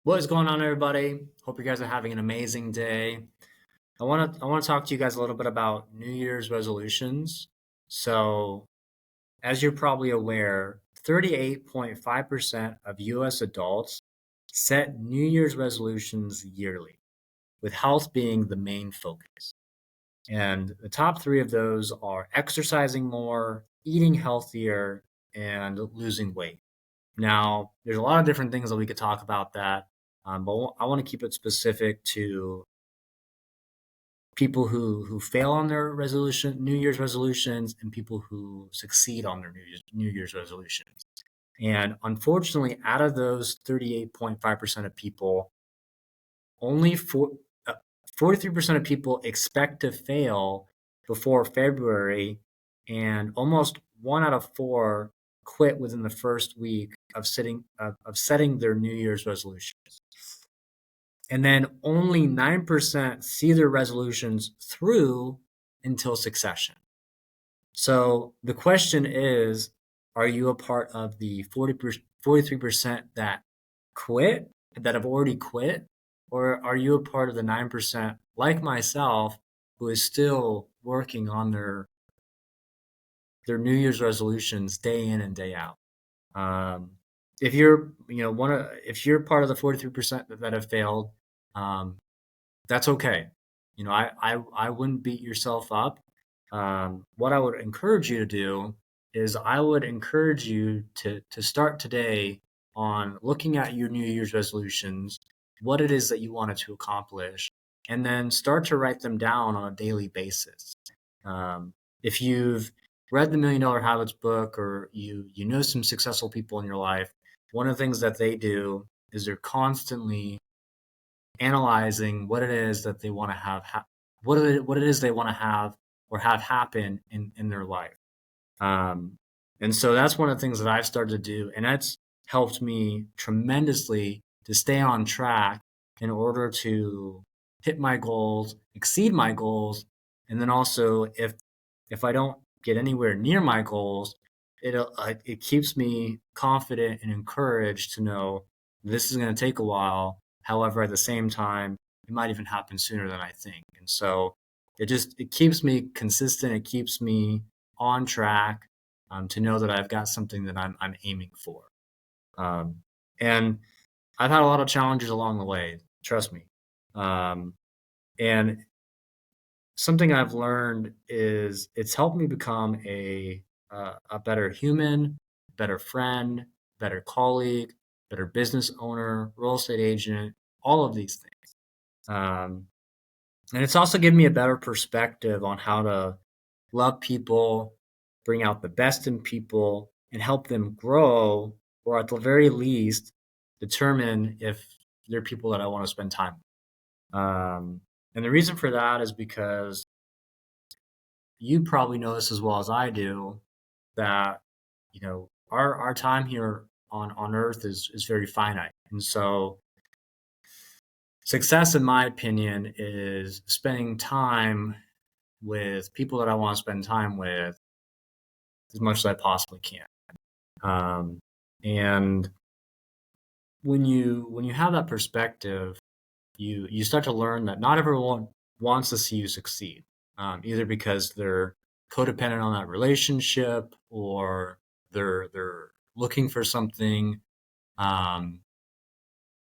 What is going on, everybody? Hope you guys are having an amazing day. I want to talk to you guys a little bit about New Year's resolutions. So, as you're probably aware, 38.5% of US adults set New Year's resolutions yearly, with health being the main focus. And the top 3 of those are exercising more, eating healthier, and losing weight. Now, there's a lot of different things that we could talk about that, but I want to keep it specific to people who fail on their New Year's resolutions, and people who succeed on their New Year's resolutions. And unfortunately, out of those 38.5% of people, only 43% of people expect to fail before February, and almost 1 out of 4 quit within the first week of setting their New Year's resolutions. And then only 9% see their resolutions through until succession. So the question is, are you a part of the 43% that have already quit? Or are you a part of the 9%, like myself, who is still working on their New Year's resolutions day in and day out? If you're, if you're part of the 43% that have failed, that's okay. I wouldn't beat yourself up. What I would encourage you to do is I would encourage you to start today on looking at your New Year's resolutions, what it is that you wanted to accomplish, and then start to write them down on a daily basis. If you've read the Million Dollar Habits book, or you know some successful people in your life, one of the things that they do is they're constantly analyzing what it is that they want to have, what it is they want to have or have happen in their life. And so that's one of the things that I've started to do, and that's helped me tremendously to stay on track in order to hit my goals, exceed my goals, and then also if I don't get anywhere near my goals, it keeps me confident and encouraged to know this is going to take a while. However, at the same time, it might even happen sooner than I think. And so it keeps me consistent. It keeps me on track, to know that I've got something that I'm aiming for. And I've had a lot of challenges along the way, trust me. And something I've learned is it's helped me become a better human, better friend, better colleague, better business owner, real estate agent, all of these things. And it's also given me a better perspective on how to love people, bring out the best in people, and help them grow, or at the very least, determine if they're people that I want to spend time with. And the reason for that is because you probably know this as well as I do, that our time here on earth is very finite. And so success, in my opinion, is spending time with people that I want to spend time with as much as I possibly can. And when you have that perspective, you start to learn that not everyone wants to see you succeed, either because they're codependent on that relationship, or they're looking for something that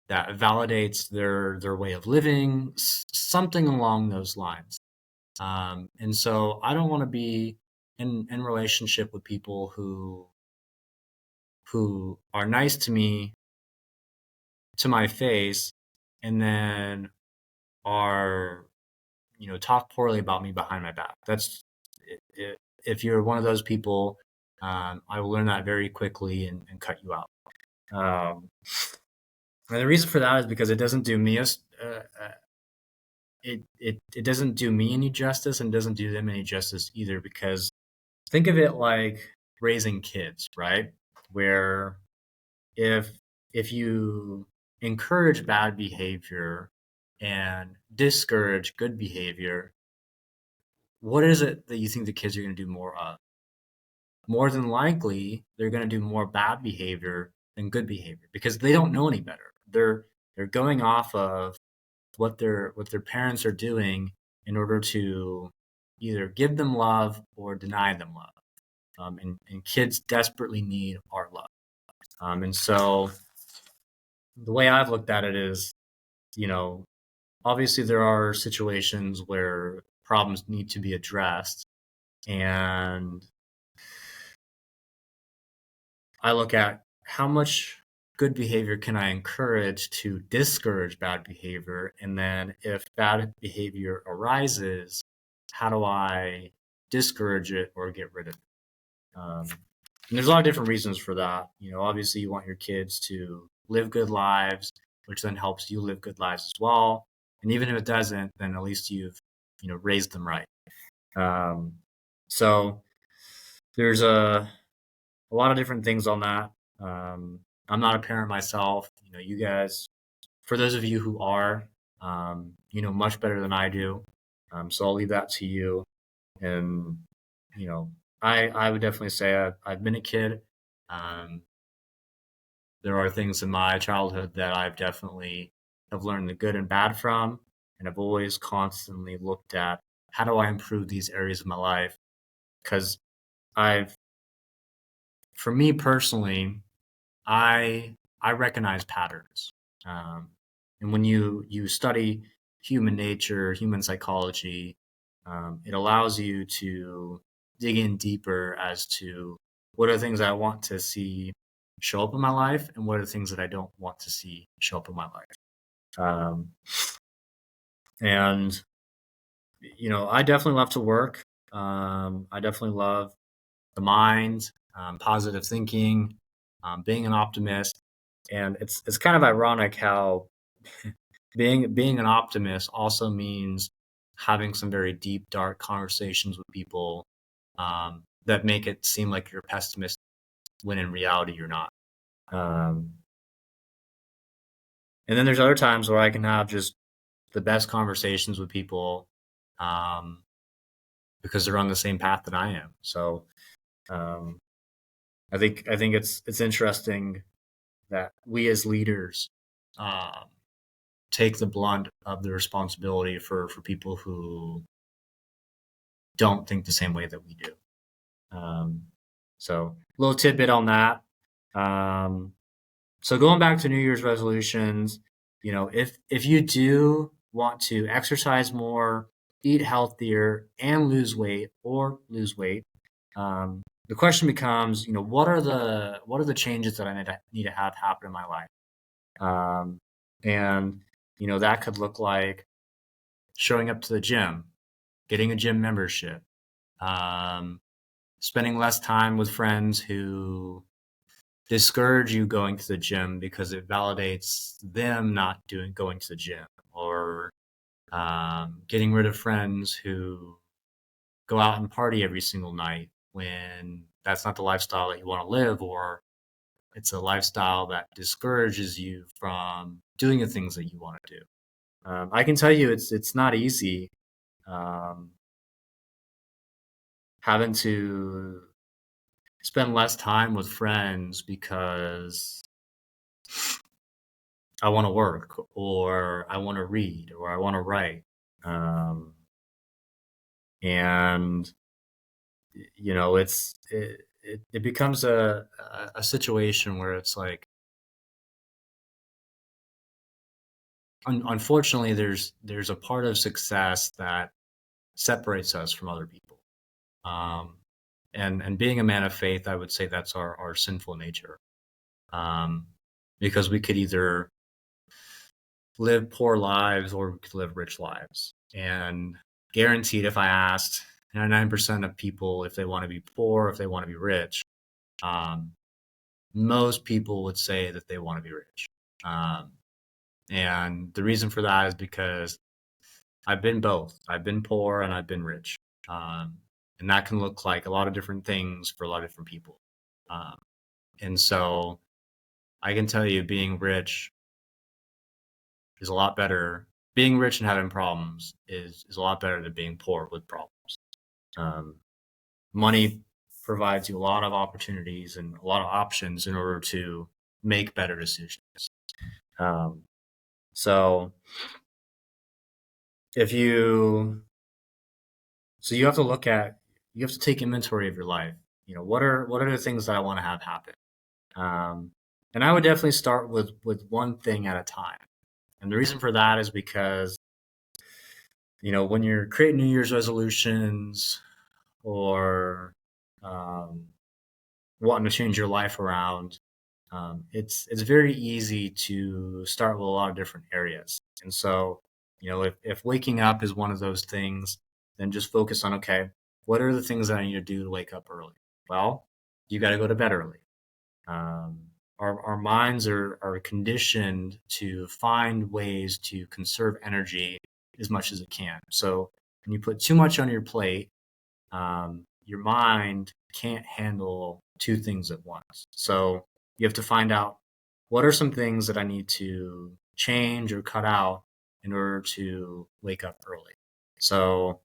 validates their way of living, something along those lines. And so I don't want to be in relationship with people who are nice to me, to my face, and then are talk poorly about me behind my back. If you're one of those people, I will learn that very quickly and cut you out. And the reason for that is because it doesn't do me it doesn't do me any justice, and doesn't do them any justice either. Because think of it like raising kids, right? Where if you encourage bad behavior and discourage good behavior, what is it that you think the kids are going to do more of? More than likely, they're going to do more bad behavior than good behavior, because they don't know any better. they're going off of what their parents are doing in order to either give them love or deny them love. And kids desperately need our love. And so the way I've looked at it is, you know, obviously there are situations where problems need to be addressed. And I look at how much good behavior can I encourage to discourage bad behavior? And then if bad behavior arises, how do I discourage it or get rid of it? And there's a lot of different reasons for that. Obviously you want your kids to live good lives, which then helps you live good lives as well. And even if it doesn't, then at least you've, raised them right. So there's a lot of different things on that. I'm not a parent myself. You guys, for those of you who are, much better than I do. So I'll leave that to you. And, I would definitely say I've been a kid. There are things in my childhood that I've definitely have learned the good and bad from. And I've always constantly looked at how do I improve these areas of my life? Because I've, for me personally, I recognize patterns, and when you study human nature, human psychology, it allows you to dig in deeper as to what are the things I want to see show up in my life, and what are the things that I don't want to see show up in my life. And I definitely love to work. I definitely love the mind, positive thinking, being an optimist. And it's kind of ironic how being an optimist also means having some very deep, dark conversations with people that make it seem like you're a pessimist when in reality you're not. And then there's other times where I can have just the best conversations with people because they're on the same path that I am. So um, I think it's interesting that we as leaders take the blunt of the responsibility for people who don't think the same way that we do. So a little tidbit on that. So going back to New Year's resolutions, if you do want to exercise more, eat healthier, and lose weight, the question becomes, what are the changes that I need to have happen in my life? And that could look like showing up to the gym, getting a gym membership, spending less time with friends who discourage you going to the gym because it validates them not going to the gym, or getting rid of friends who go out and party every single night when that's not the lifestyle that you want to live, or it's a lifestyle that discourages you from doing the things that you want to do. I can tell you it's not easy having to spend less time with friends because I want to work, or I want to read, or I want to write. And it becomes a situation where it's like, unfortunately, there's a part of success that separates us from other people. And being a man of faith, I would say that's our sinful nature. Because we could either live poor lives or we could live rich lives. And guaranteed, if I asked 99% of people if they want to be poor, if they want to be rich, most people would say that they want to be rich. And the reason for that is because I've been both. I've been poor and I've been rich. And that can look like a lot of different things for a lot of different people. And so I can tell you, being rich is a lot better. Being rich and having problems is a lot better than being poor with problems. Money provides you a lot of opportunities and a lot of options in order to make better decisions. So if you so you have to look at you have to take inventory of your life. What are the things that I want to have happen? Um, and I would definitely start with one thing at a time. And the reason for that is because when you're creating New Year's resolutions or um, wanting to change your life around, it's very easy to start with a lot of different areas. And so, if waking up is one of those things, then just focus on, okay, what are the things that I need to do to wake up early? Well, you got to go to bed early. Um, our minds are conditioned to find ways to conserve energy as much as it can. So when you put too much on your plate, your mind can't handle two things at once. So you have to find out what are some things that I need to change or cut out in order to wake up early. So,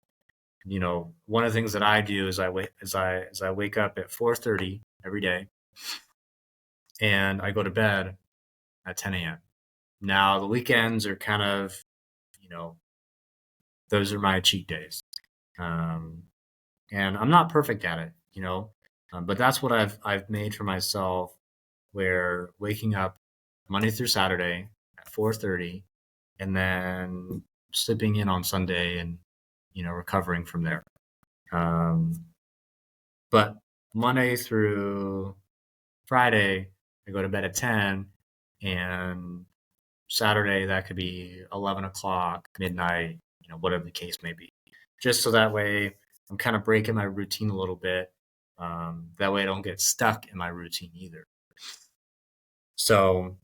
one of the things that I do is I wake up at 4:30 every day and I go to bed at 10 a.m. Now the weekends are kind of, you know, those are my cheat days. Um, and I'm not perfect at it, but that's what I've made for myself. Where waking up Monday through Saturday at 4:30, and then sleeping in on Sunday, and recovering from there. Um, but Monday through Friday, I go to bed at 10, and Saturday that could be 11 o'clock, midnight, whatever the case may be. Just so that way I'm kind of breaking my routine a little bit. That way I don't get stuck in my routine either. So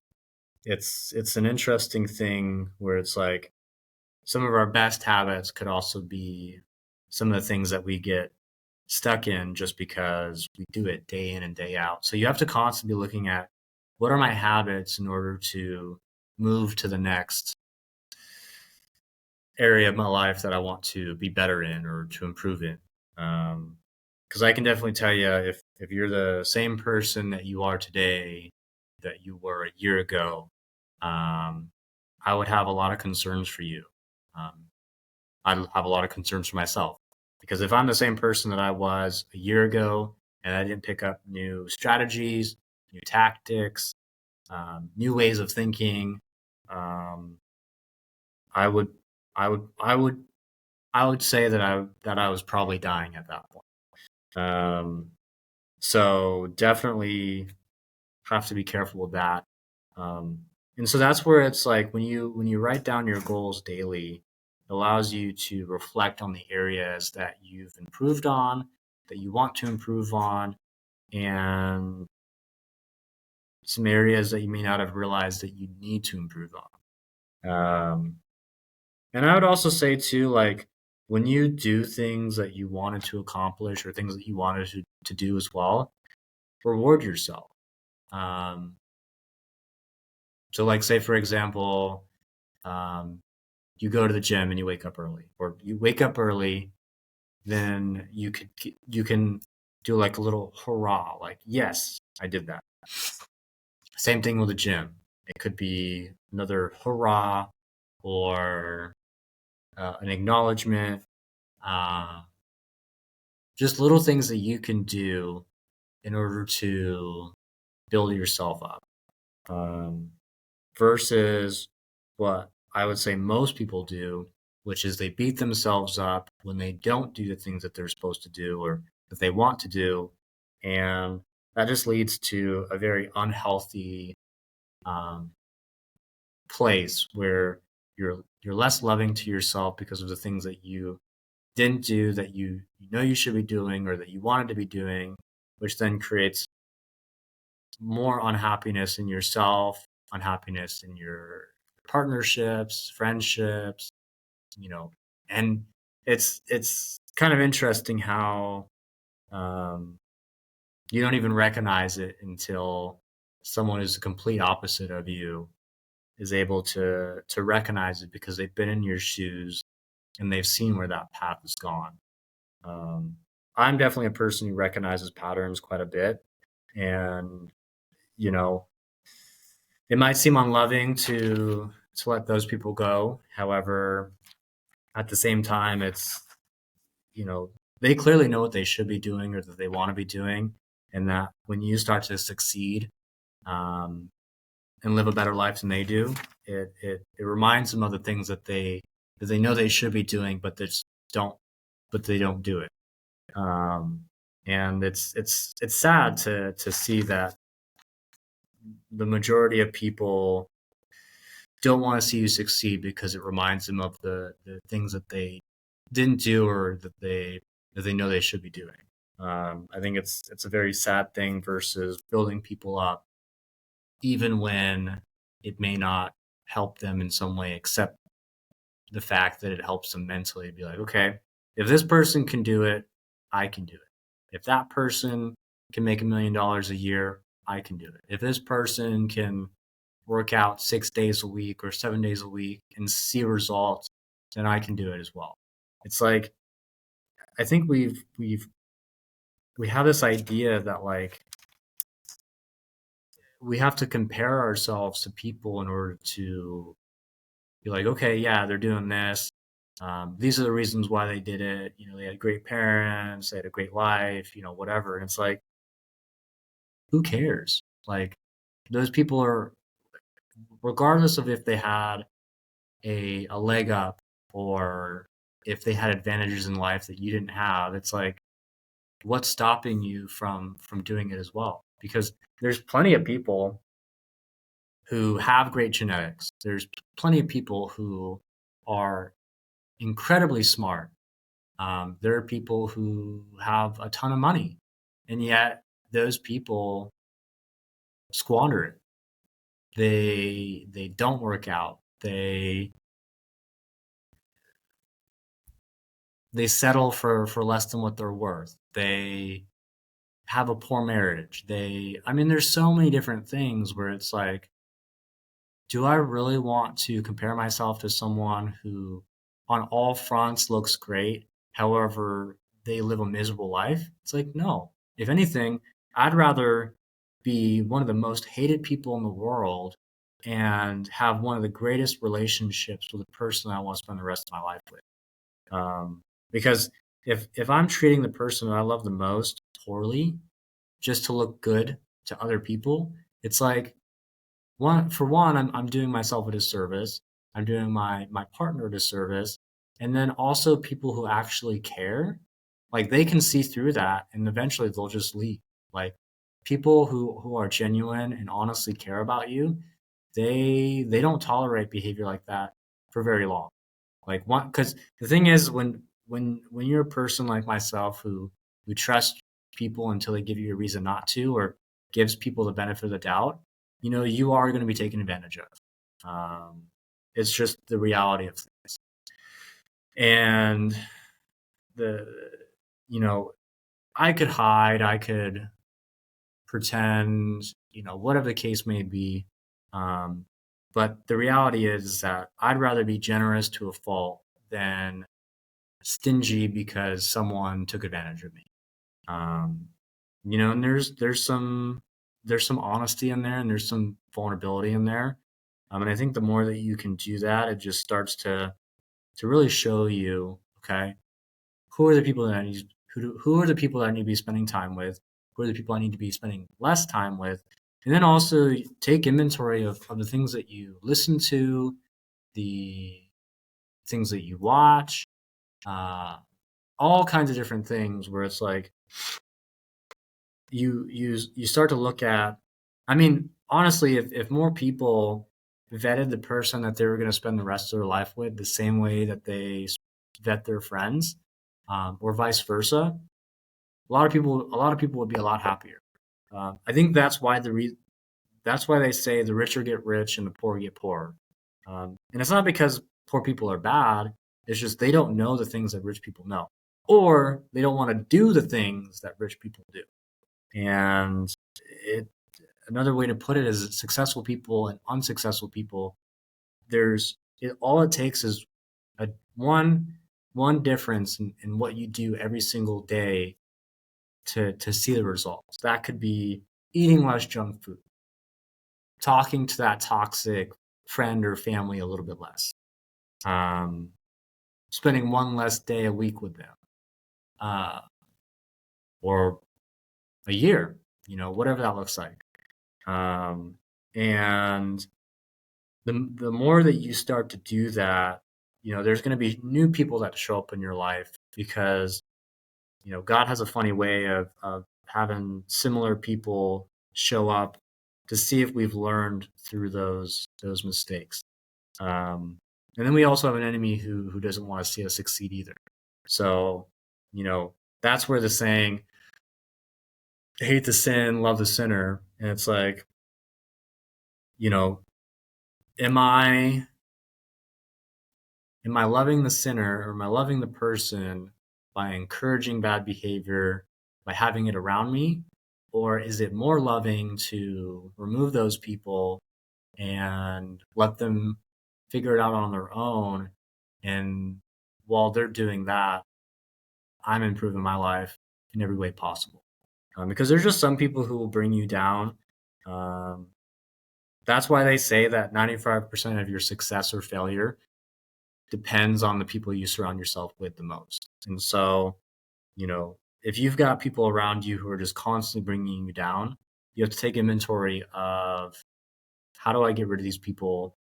it's an interesting thing where it's like some of our best habits could also be some of the things that we get stuck in just because we do it day in and day out. So you have to constantly be looking at what are my habits in order to move to the next area of my life that I want to be better in or to improve in. Because I can definitely tell you if you're the same person that you are today that you were a year ago, um, I would have a lot of concerns for you. Um, I have a lot of concerns for myself because if I'm the same person that I was a year ago and I didn't pick up new strategies, new tactics, new ways of thinking, um, I would, I would, I would, I would say that I was probably dying at that point. So definitely have to be careful with that. Um, and so that's where it's like when you write down your goals daily, it allows you to reflect on the areas that you've improved on, that you want to improve on, and some areas that you may not have realized that you need to improve on. And I would also say too, like when you do things that you wanted to accomplish or things that you wanted to do as well, reward yourself. Um, so like say for example, um, you go to the gym and you wake up early, or you wake up early, then you can do like a little hurrah, like yes, I did that. Same thing with the gym. It could be another hurrah or an acknowledgement. Uh, just little things that you can do in order to build yourself up. Um, versus what I would say most people do, which is they beat themselves up when they don't do the things that they're supposed to do or that they want to do. And that just leads to a very unhealthy um, place where you're less loving to yourself because of the things that you didn't do that you know you should be doing or that you wanted to be doing, which then creates more unhappiness in yourself, unhappiness in your partnerships, friendships, you know, and it's kind of interesting how um, you don't even recognize it until someone who's the complete opposite of you is able to recognize it because they've been in your shoes and they've seen where that path has gone. Um, I'm definitely a person who recognizes patterns quite a bit, and you know, it might seem unloving to to let those people go. However, at the same time, it's, you know, they clearly know what they should be doing or that they want to be doing. And that when you start to succeed, um, and live a better life than they do, it reminds them of the things that they know they should be doing, but they just don't, but they don't do it. Um, and it's sad to see that the majority of people don't want to see you succeed because it reminds them of the things that they didn't do or that they know they should be doing. I think it's a very sad thing versus building people up, even when it may not help them in some way, except the fact that it helps them mentally be like, okay, if this person can do it, I can do it. If that person can make $1 million a year, I can do it. If this person can work out 6 days a week or 7 days a week and see results, then I can do it as well. It's like, I think we have this idea that like we have to compare ourselves to people in order to be like, okay, yeah, they're doing this. These are the reasons why they did it. You know, they had great parents, they had a great life, you know, whatever. And it's like, who cares? Like, those people are, regardless of if they had a leg up or if they had advantages in life that you didn't have, it's like, what's stopping you from doing it as well? Because there's plenty of people who have great genetics. There's plenty of people who are incredibly smart. There are people who have a ton of money, and yet those people squander it. They don't work out. They settle for less than what they're worth. They have a poor marriage. I mean, there's so many different things where it's like, do I really want to compare myself to someone who, on all fronts, looks great? However, they live a miserable life? It's like, no. If anything, I'd rather be one of the most hated people in the world and have one of the greatest relationships with a person I want to spend the rest of my life with. Because if I'm treating the person that I love the most poorly just to look good to other people, it's like, one, I'm doing myself a disservice. I'm doing my partner a disservice, and then also people who actually care, like they can see through that, and eventually they'll just leave. Like people who are genuine and honestly care about you, they don't tolerate behavior like that for very long. Like one, because the thing is, when you're a person like myself who trusts people until they give you a reason not to, or gives people the benefit of the doubt, you know, you are going to be taken advantage of. It's just the reality of things. And the, you know, I could hide, I could pretend, you know, whatever the case may be. Um, but the reality is that I'd rather be generous to a fault than stingy because someone took advantage of me. Um, you know, and there's some honesty in there and there's some vulnerability in there. And I think the more that you can do that, it just starts to really show you, okay, who are the people that I need who are the people that I need to be spending time with, who are the people I need to be spending less time with, and then also take inventory of the things that you listen to, the things that you watch, uh, all kinds of different things where it's like you start to look at, I mean, honestly, if more people vetted the person that they were going to spend the rest of their life with the same way that they vet their friends, or vice versa, a lot of people would be a lot happier. I think that's why they say the richer get rich and the poor get poor. And it's not because poor people are bad. It's just they don't know the things that rich people know, or they don't want to do the things that rich people do. And it another way to put it is successful people and unsuccessful people. All it takes is a one difference in what you do every single day to see the results. That could be eating less junk food, talking to that toxic friend or family a little bit less. Spending one less day a week with them, uh, or a year, whatever that looks like. And the more that you start to do that, there's going to be new people that show up in your life because, God has a funny way of having similar people show up to see if we've learned through those mistakes. And then we also have an enemy who doesn't want to see us succeed either. So, that's where the saying, hate the sin, love the sinner. And it's like, am I loving the sinner, or am I loving the person by encouraging bad behavior, by having it around me? Or is it more loving to remove those people and let them figure it out on their own? And while they're doing that, I'm improving my life in every way possible. Because there's just some people who will bring you down. That's why they say that 95% of your success or failure depends on the people you surround yourself with the most. And so, if you've got people around you who are just constantly bringing you down, you have to take inventory of, how do I get rid of these people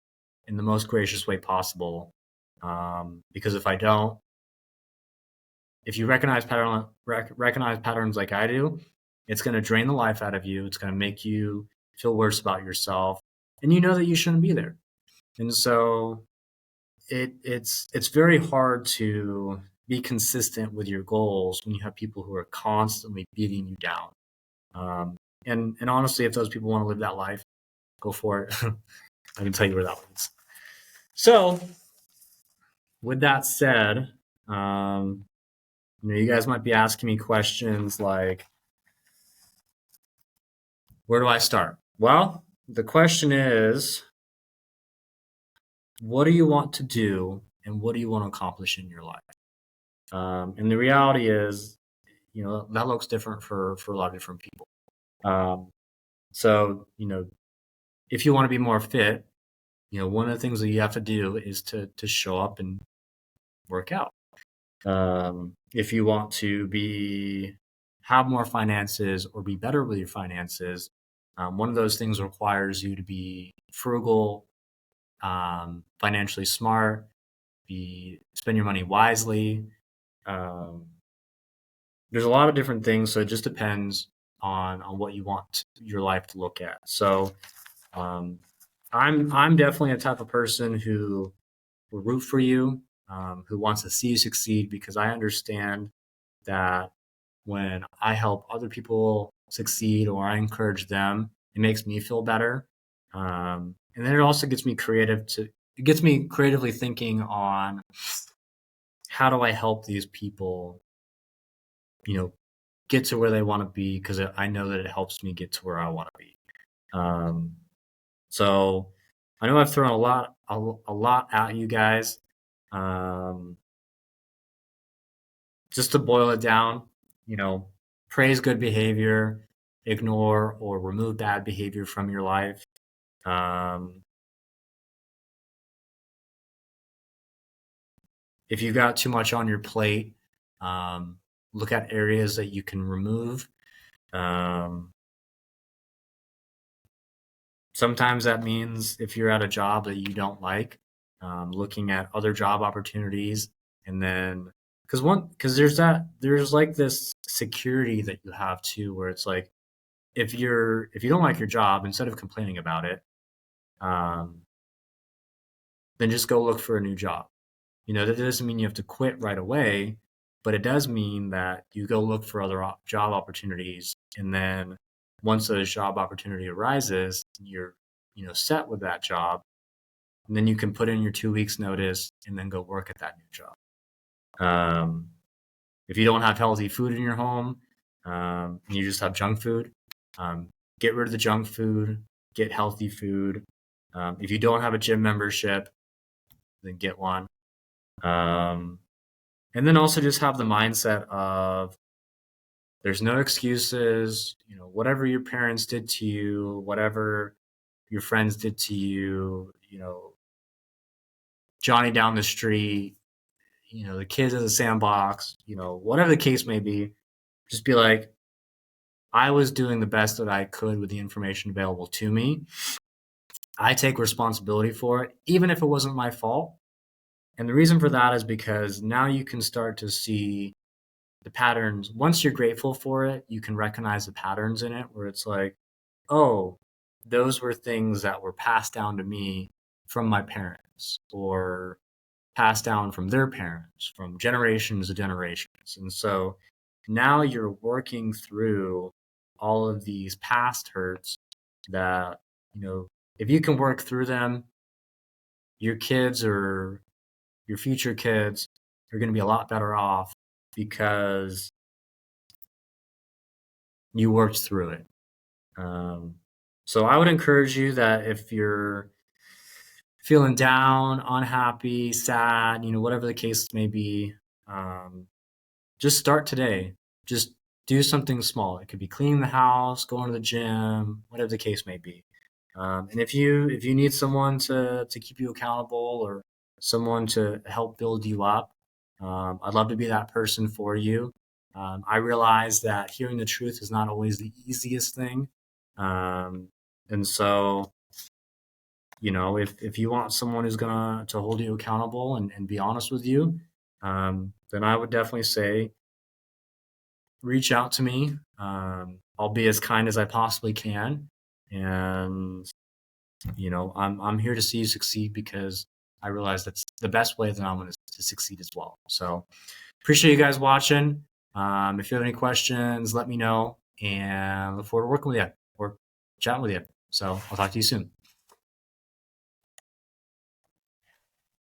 in the most gracious way possible? Because if I don't, if you recognize patterns like I do, it's going to drain the life out of you. It's going to make you feel worse about yourself, and you know that you shouldn't be there. And so it's very hard to be consistent with your goals when you have people who are constantly beating you down. And honestly, if those people want to live that life, go for it. I can tell you where that leads. So, with that said, you guys might be asking me questions like, where do I start? Well, the question is, what do you want to do, and what do you want to accomplish in your life? And the reality is, that looks different for a lot of different people. So, if you want to be more fit, one of the things that you have to do is to show up and work out. If you want to have more finances or be better with your finances, one of those things requires you to be frugal, financially smart, spend your money wisely. There's a lot of different things, so it just depends on what you want your life to look at. So, I'm definitely a type of person who will root for you, who wants to see you succeed, because I understand that when I help other people succeed or I encourage them, it makes me feel better. And then it also gets me creatively thinking on, how do I help these people, get to where they want to be, because I know that it helps me get to where I want to be. So I know I've thrown a lot at you guys. Just to boil it down, praise good behavior, ignore or remove bad behavior from your life. If you've got too much on your plate, look at areas that you can remove. Sometimes that means if you're at a job that you don't like, looking at other job opportunities, and then because there's like this security that you have too, where it's like, if you don't like your job, instead of complaining about it, then just go look for a new job. That doesn't mean you have to quit right away, but it does mean that you go look for other job opportunities, and then once a job opportunity arises, you're set with that job, and then you can put in your 2 weeks notice and then go work at that new job. If you don't have healthy food in your home, and you just have junk food, get rid of the junk food, get healthy food. If you don't have a gym membership, then get one. And then also just have the mindset of, there's no excuses. Whatever your parents did to you, whatever your friends did to you, Johnny down the street, the kids in the sandbox, whatever the case may be, just be like, I was doing the best that I could with the information available to me. I take responsibility for it, even if it wasn't my fault. And the reason for that is because now you can start to see the patterns. Once you're grateful for it, you can recognize the patterns in it where it's like, oh, those were things that were passed down to me from my parents or passed down from their parents, from generations to generations. And so now you're working through all of these past hurts that, if you can work through them, your kids or your future kids are going to be a lot better off because you worked through it. So I would encourage you that if you're feeling down, unhappy, sad, whatever the case may be, just start today. Just do something small. It could be cleaning the house, going to the gym, whatever the case may be. And if you need someone to keep you accountable or someone to help build you up, I'd love to be that person for you. I realize that hearing the truth is not always the easiest thing. And so, if you want someone who's gonna to hold you accountable and be honest with you, then I would definitely say reach out to me. I'll be as kind as I possibly can, and I'm here to see you succeed because I realize that's the best way that I'm going to succeed as well. So appreciate you guys watching. If you have any questions, let me know, and look forward to working with you or chatting with you. So I'll talk to you soon.